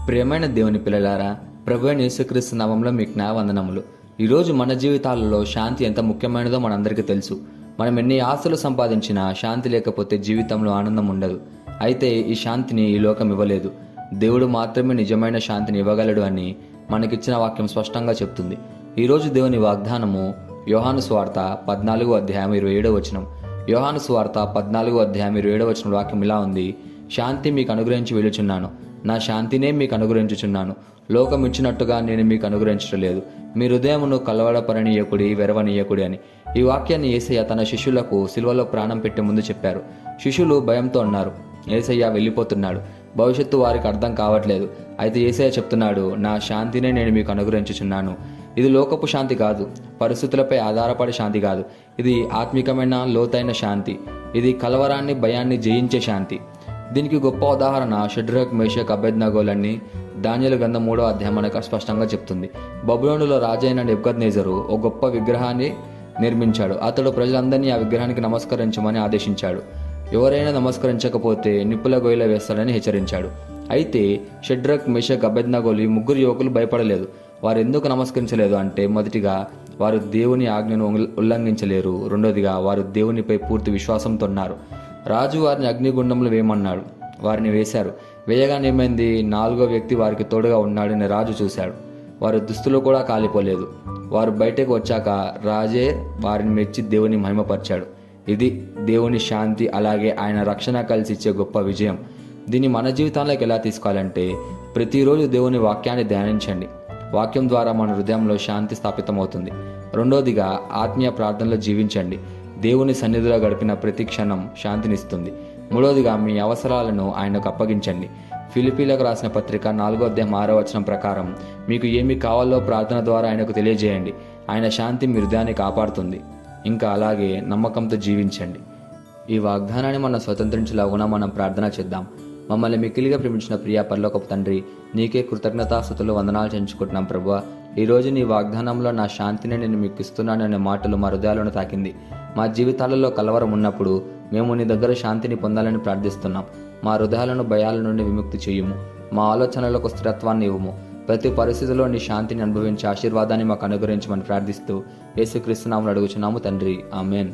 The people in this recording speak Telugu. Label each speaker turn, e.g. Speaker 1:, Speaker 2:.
Speaker 1: ప్రియమైన దేవుని పిల్లలారా, ప్రభువైన యేసుక్రీస్తు నామంలో మీకు నా వందనములు. ఈరోజు మన జీవితాలలో శాంతి ఎంత ముఖ్యమైనదో మనందరికీ తెలుసు. మనం ఎన్ని ఆస్తులు సంపాదించినా శాంతి లేకపోతే జీవితంలో ఆనందం ఉండదు. అయితే ఈ శాంతిని ఈ లోకం ఇవ్వలేదు. దేవుడు మాత్రమే నిజమైన శాంతిని ఇవ్వగలడు అని మనకిచ్చిన వాక్యం స్పష్టంగా చెప్తుంది. ఈరోజు దేవుని వాగ్దానము యోహాను సువార్త 14:27 యోహాను సువార్త 14:27 వాక్యం ఇలా ఉంది: శాంతి మీకు అనుగ్రహించి వెళుచున్నాను, నా శాంతినే మీకు అనుగ్రహించుచున్నాను. లోకం ఇచ్చినట్టుగా నేను మీకు అనుగ్రహించలేదు. మీ హృదయమును కలవడపరనీయకుడి, వెరవనీయకుడి అని. ఈ వాక్యాన్ని యేసయ్య తన శిష్యులకు సిలువలో ప్రాణం పెట్టే ముందు చెప్పారు. శిష్యులు భయంతో ఉన్నారు. యేసయ్య వెళ్ళిపోతున్నాడు, భవిష్యత్తు వారికి అర్థం కావట్లేదు. అయితే యేసయ్య చెప్తున్నాడు, నా శాంతినే నేను మీకు అనుగ్రహించుచున్నాను. ఇది లోకపు శాంతి కాదు, పరిస్థితులపై ఆధారపడే శాంతి కాదు. ఇది ఆత్మికమైన లోతైన శాంతి. ఇది కలవరాన్ని, భయాన్ని జయించే శాంతి. దీనికి గొప్ప ఉదాహరణ షడ్రక్, మేషక్, అబేద్నెగోలన్నీ దానియేలు గ్రంథం 3వ అధ్యాయం మనకు స్పష్టంగా చెప్తుంది. బబులోనులో రాజైన నెబుకద్నెజరు ఒక గొప్ప విగ్రహాన్ని నిర్మించాడు. అతడు ప్రజలందరినీ ఆ విగ్రహానికి నమస్కరించమని ఆదేశించాడు. ఎవరైనా నమస్కరించకపోతే నిప్పుల గొయ్యిలో వేస్తాడని హెచ్చరించాడు. అయితే షడ్రక్, మేషక్, అబేద్నెగోలు ఈ ముగ్గురు యువకులు భయపడలేదు. వారు ఎందుకు నమస్కరించలేదు అంటే, మొదటిగా వారు దేవుని ఆజ్ఞను ఉల్లంఘించలేరు. రెండోదిగా వారు దేవునిపై పూర్తి విశ్వాసంతో ఉన్నారు. రాజు వారిని అగ్నిగుండంలో వేయమన్నాడు. వారిని వేశారు. వేయగానేమైంది? 4వ వ్యక్తి వారికి తోడుగా ఉన్నాడని రాజు చూశాడు. వారి దుస్తులు కూడా కాలిపోలేదు. వారు బయటకు వచ్చాక రాజే వారిని మెచ్చి దేవుని మహిమపరిచాడు. ఇది దేవుని శాంతి, అలాగే ఆయన రక్షణ కలిసి ఇచ్చే గొప్ప విజయం. దీన్ని మన జీవితంలోకి ఎలా తీసుకోవాలంటే, ప్రతిరోజు దేవుని వాక్యాన్ని ధ్యానించండి. వాక్యం ద్వారా మన హృదయంలో శాంతి స్థాపితమవుతుంది. రెండోదిగా ఆత్మీయ ప్రార్థనలో జీవించండి. దేవుని సన్నిధిలో గడిపిన ప్రతి క్షణం శాంతినిస్తుంది. మూడోదిగా మీ అవసరాలను ఆయనకు అప్పగించండి. ఫిలిప్పీలకు రాసిన పత్రిక 4:6 ప్రకారం మీకు ఏమి కావాలో ప్రార్థన ద్వారా ఆయనకు తెలియజేయండి. ఆయన శాంతి మీ హృదయాన్ని కాపాడుతుంది. ఇంకా అలాగే నమ్మకంతో జీవించండి. ఈ వాగ్దానాన్ని మనం స్వతంత్రించలాగున మనం ప్రార్థన చేద్దాం. మమ్మల్ని మిక్కిలిగా ప్రేమించిన ప్రియ పరలోకపు తండ్రి, నీకే కృతజ్ఞతాస్తుతులు, వందనాలు చెల్లించుకుంటున్నాం ప్రభువా. ఈరోజు నీ వాగ్దానంలో నా శాంతిని నేను మీకు ఇస్తున్నాననే మాటలు మా హృదయాలను తాకింది. మా జీవితాలలో కలవరం ఉన్నప్పుడు మేము నీ దగ్గర శాంతిని పొందాలని ప్రార్థిస్తున్నాం. మా హృదయాలను భయాల నుండి విముక్తి చేయుము. మా ఆలోచనలకు స్థిరత్వాన్ని ఇవ్వము. ప్రతి పరిస్థితిలో నీ శాంతిని అనుభవించే ఆశీర్వాదాన్ని మాకు అనుగ్రహించమని ప్రార్థిస్తూ యేసుక్రీస్తు నామములో అడుగుచున్నాము తండ్రి, ఆమేన్.